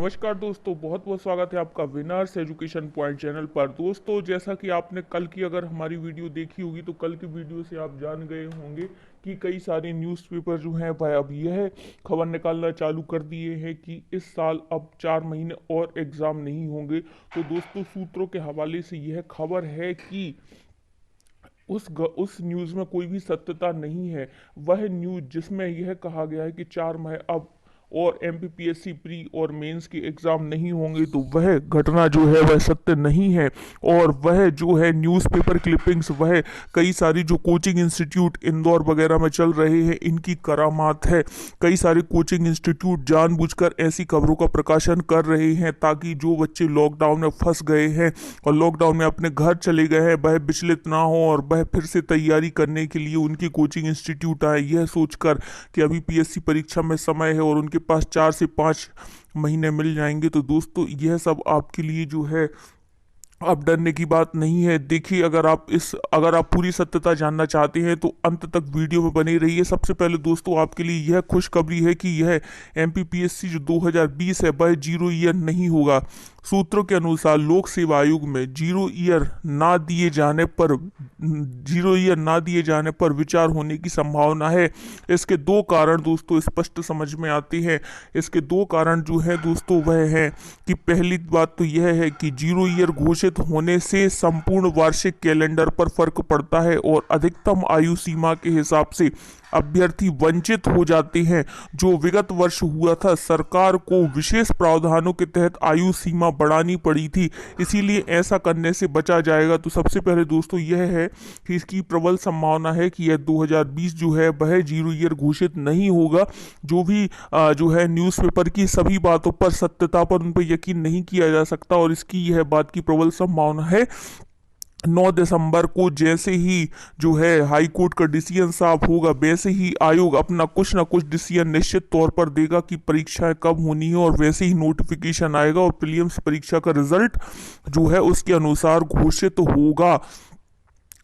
नमस्कार दोस्तों, बहुत बहुत स्वागत है आपका विनर्स एजुकेशन पॉइंट चैनल पर। दोस्तों, जैसा कि आपने कल की अगर हमारी वीडियो देखी होगी तो कल की वीडियो से आप जान गए होंगे कि कई सारे न्यूज़पेपर जो हैं भाई अब यह खबर निकालना चालू कर दिए हैं कि इस साल अब 4 महीने और एग्ज़ाम नहीं होंगे। तो दोस्तों, सूत्रों के हवाले से यह खबर है कि उस न्यूज़ में कोई भी सत्यता नहीं है। वह न्यूज़ जिसमें यह कहा गया है कि 4 माह अब और एमपीपीएससी प्री और मेंस के एग्ज़ाम नहीं होंगे, तो वह घटना जो है वह सत्य नहीं है। और वह जो है न्यूज़पेपर क्लिपिंग्स वह कई सारी जो कोचिंग इंस्टीट्यूट इंदौर वगैरह में चल रहे हैं इनकी करामात है। कई सारे कोचिंग इंस्टीट्यूट जानबूझकर ऐसी खबरों का प्रकाशन कर रहे हैं ताकि जो बच्चे लॉकडाउन में फंस गए हैं और लॉकडाउन में अपने घर चले गए हैं वह विचलित ना हो और वह फिर से तैयारी करने के लिए उनकी कोचिंग इंस्टीट्यूट आए, यह सोचकर कि अभी पीएससी परीक्षा में समय है और उनके पास 4 से 5 महीने मिल जाएंगे। तो दोस्तों, यह सब आपके लिए जो है अब डरने की बात नहीं है। देखिए, अगर आप पूरी सत्यता जानना चाहते हैं तो अंत तक वीडियो में बने रहिए। सबसे पहले दोस्तों, आपके लिए यह खुशखबरी है कि यह एमपीपीएससी जो 2020 है वह 0 ईयर नहीं होगा। सूत्रों के अनुसार लोक सेवा आयोग में 0 ईयर ना दिए जाने पर विचार होने की संभावना है। इसके दो कारण दोस्तों स्पष्ट समझ में आते हैं। इसके दो कारण जो है दोस्तों वह है कि पहली बात तो यह है कि 0 ईयर घोषित होने से संपूर्ण वार्षिक कैलेंडर पर फर्क पड़ता है और अधिकतम आयु सीमा के हिसाब से अभ्यर्थी वंचित हो जाते हैं। जो विगत वर्ष हुआ था, सरकार को विशेष प्रावधानों के तहत आयु सीमा बढ़ानी पड़ी थी, इसीलिए ऐसा करने से बचा जाएगा। तो सबसे पहले दोस्तों यह है कि इसकी प्रबल संभावना है कि यह 2020 जो है वह 0 ईयर घोषित नहीं होगा। जो भी जो है न्यूज़पेपर की सभी बातों पर सत्यता पर उन पर यकीन नहीं किया जा सकता और इसकी यह बात की प्रबल संभावना है। 9 दिसंबर को जैसे ही जो है हाई कोर्ट का डिसीजन साफ होगा वैसे ही आयोग अपना कुछ ना कुछ डिसीजन निश्चित तौर पर देगा कि परीक्षाएं कब होनी है और वैसे ही नोटिफिकेशन आएगा और प्रीलिम्स परीक्षा का रिजल्ट जो है उसके अनुसार घोषित होगा।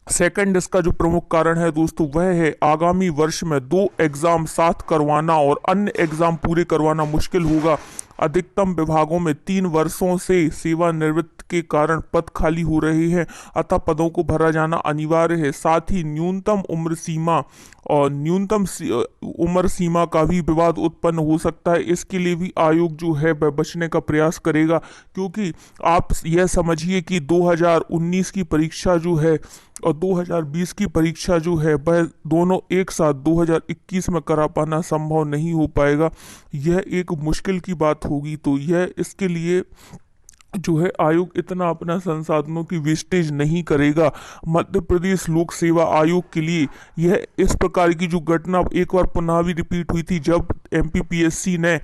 सेकंड, इसका जो प्रमुख कारण है दोस्तों वह है आगामी वर्ष में 2 एग्जाम साथ करवाना और अन्य एग्जाम पूरे करवाना मुश्किल होगा। अधिकतम विभागों में 3 वर्षों से सेवानिवृत्त के कारण पद खाली हो रहे हैं, अतः पदों को भरा जाना अनिवार्य है। साथ ही न्यूनतम उम्र सीमा का भी विवाद उत्पन्न हो सकता है। इसके लिए भी आयोग जो है वह बचने का प्रयास करेगा, क्योंकि आप यह समझिए कि 2019 की परीक्षा जो है और 2020 की परीक्षा जो है वह दोनों एक साथ 2021 में करा पाना संभव नहीं हो पाएगा। यह एक मुश्किल की बात होगी। तो यह इसके लिए जो है आयोग इतना अपना संसाधनों की वेस्टेज नहीं करेगा। मध्य प्रदेश लोक सेवा आयोग के लिए यह इस प्रकार की जो घटना एक बार पुनः भी रिपीट हुई थी जब एमपीपीएससी ने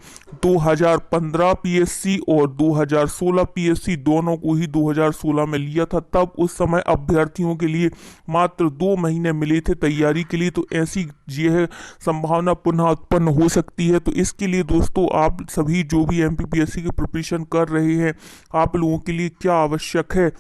2015 पीएससी और 2016 पीएससी दोनों को ही 2016 में लिया था। तब उस समय अभ्यर्थियों के लिए मात्र 2 महीने मिले थे तैयारी के लिए। तो ऐसी यह संभावना पुनः उत्पन्न हो सकती है। तो इसके लिए दोस्तों आप सभी जो भी एमपीपीएससी की प्रिपरेशन कर रहे हैं, आप लोगों के लिए क्या आवश्यक है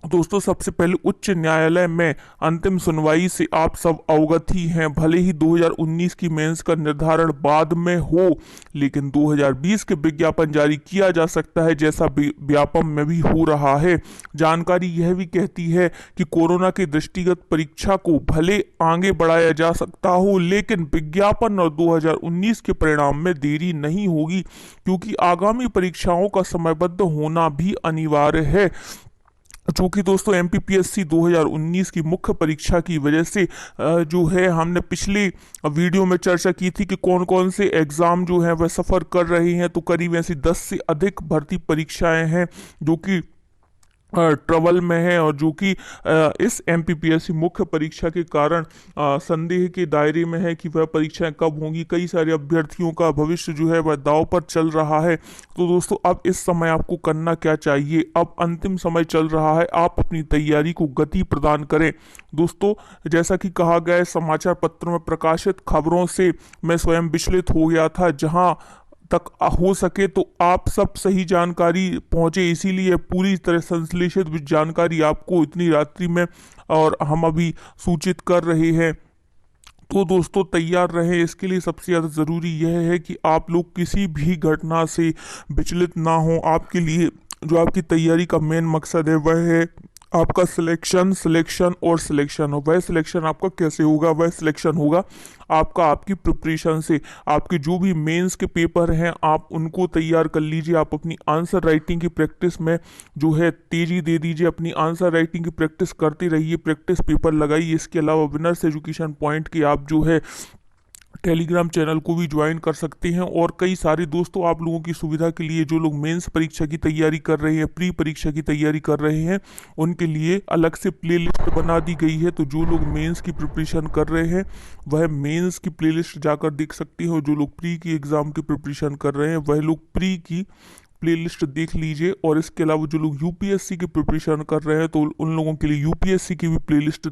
दोस्तों। सबसे पहले उच्च न्यायालय में अंतिम सुनवाई से आप सब अवगत ही हैं। भले ही 2019 की मेंस का निर्धारण बाद में हो, लेकिन 2020 के विज्ञापन जारी किया जा सकता है, जैसा व्यापम में भी हो रहा है। जानकारी यह भी कहती है कि कोरोना के दृष्टिगत परीक्षा को भले आगे बढ़ाया जा सकता हो, लेकिन विज्ञापन और 2019 के परिणाम में देरी नहीं होगी, क्योंकि आगामी परीक्षाओं का समयबद्ध होना भी अनिवार्य है। चूँकि दोस्तों एमपीपीएससी 2019 की मुख्य परीक्षा की वजह से जो है हमने पिछली वीडियो में चर्चा की थी कि कौन कौन से एग्ज़ाम जो हैं वह सफ़र कर रहे हैं। तो करीब ऐसी 10 से अधिक भर्ती परीक्षाएं हैं जो कि ट्रबल में है और जो कि इस एमपीपीएससी मुख्य परीक्षा के कारण संदेह के दायरे में है कि वह परीक्षाएं कब होंगी। कई सारे अभ्यर्थियों का भविष्य जो है वह दांव पर चल रहा है। तो दोस्तों अब इस समय आपको करना क्या चाहिए, अब अंतिम समय चल रहा है, आप अपनी तैयारी को गति प्रदान करें। दोस्तों, जैसा कि कहा गया है, समाचार पत्रों में प्रकाशित खबरों से मैं स्वयं विचलित हो गया था। जहां तक हो सके तो आप सब सही जानकारी पहुंचे, इसीलिए पूरी तरह संश्लेषित जानकारी आपको इतनी रात्रि में और हम अभी सूचित कर रहे हैं। तो दोस्तों तैयार रहें। इसके लिए सबसे ज़्यादा ज़रूरी यह है कि आप लोग किसी भी घटना से विचलित ना हो। आपके लिए जो आपकी तैयारी का मेन मकसद है वह है आपका सिलेक्शन, सिलेक्शन और सिलेक्शन। हो वह सिलेक्शन आपका कैसे होगा? वह सिलेक्शन होगा आपका आपकी प्रिपरेशन से। आपके जो भी मेंस के पेपर हैं आप उनको तैयार कर लीजिए। आप अपनी आंसर राइटिंग की प्रैक्टिस में जो है तेज़ी दे दीजिए। अपनी आंसर राइटिंग की प्रैक्टिस करते रहिए, प्रैक्टिस पेपर लगाइए। इसके अलावा विनर्स एजुकेशन पॉइंट के आप जो है टेलीग्राम चैनल को भी ज्वाइन कर सकते हैं। और कई सारे दोस्तों आप लोगों की सुविधा के लिए जो लोग मेंस परीक्षा की तैयारी कर रहे हैं, प्री परीक्षा की तैयारी कर रहे हैं, उनके लिए अलग से प्लेलिस्ट बना दी गई है। तो जो लोग मेंस की प्रिपरेशन कर रहे हैं वह मेंस की प्लेलिस्ट जाकर देख सकते हैं, और जो लोग प्री की एग्ज़ाम की प्रिपरेशन कर रहे हैं वह लोग प्री की प्लेलिस्ट देख लीजिए। और इसके अलावा जो लोग यूपीएससी की प्रिपरेशन कर रहे हैं तो उन लोगों के लिए यूपीएससी की भी प्लेलिस्ट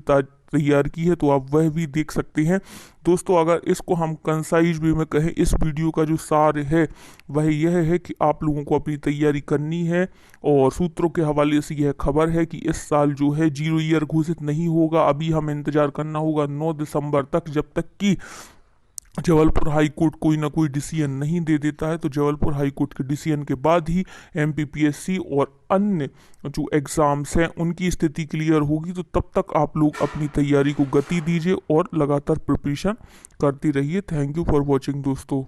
तैयार की है, तो आप वह भी देख सकते हैं। दोस्तों अगर इसको हम कंसाइज वे में कहें, इस वीडियो का जो सार है वह यह है कि आप लोगों को अपनी तैयारी करनी है। और सूत्रों के हवाले से यह खबर है कि इस साल जो है 0 ईयर घोषित नहीं होगा। अभी हमें इंतजार करना होगा 9 दिसंबर तक, जब तक कि जबलपुर हाई कोर्ट कोई ना कोई डिसीजन नहीं दे देता है। तो जबलपुर हाई कोर्ट के डिसीजन के बाद ही एमपीपीएससी और अन्य जो एग्ज़ाम्स हैं उनकी स्थिति क्लियर होगी। तो तब तक आप लोग अपनी तैयारी को गति दीजिए और लगातार प्रिपरेशन करती रहिए। थैंक यू फॉर वॉचिंग दोस्तों।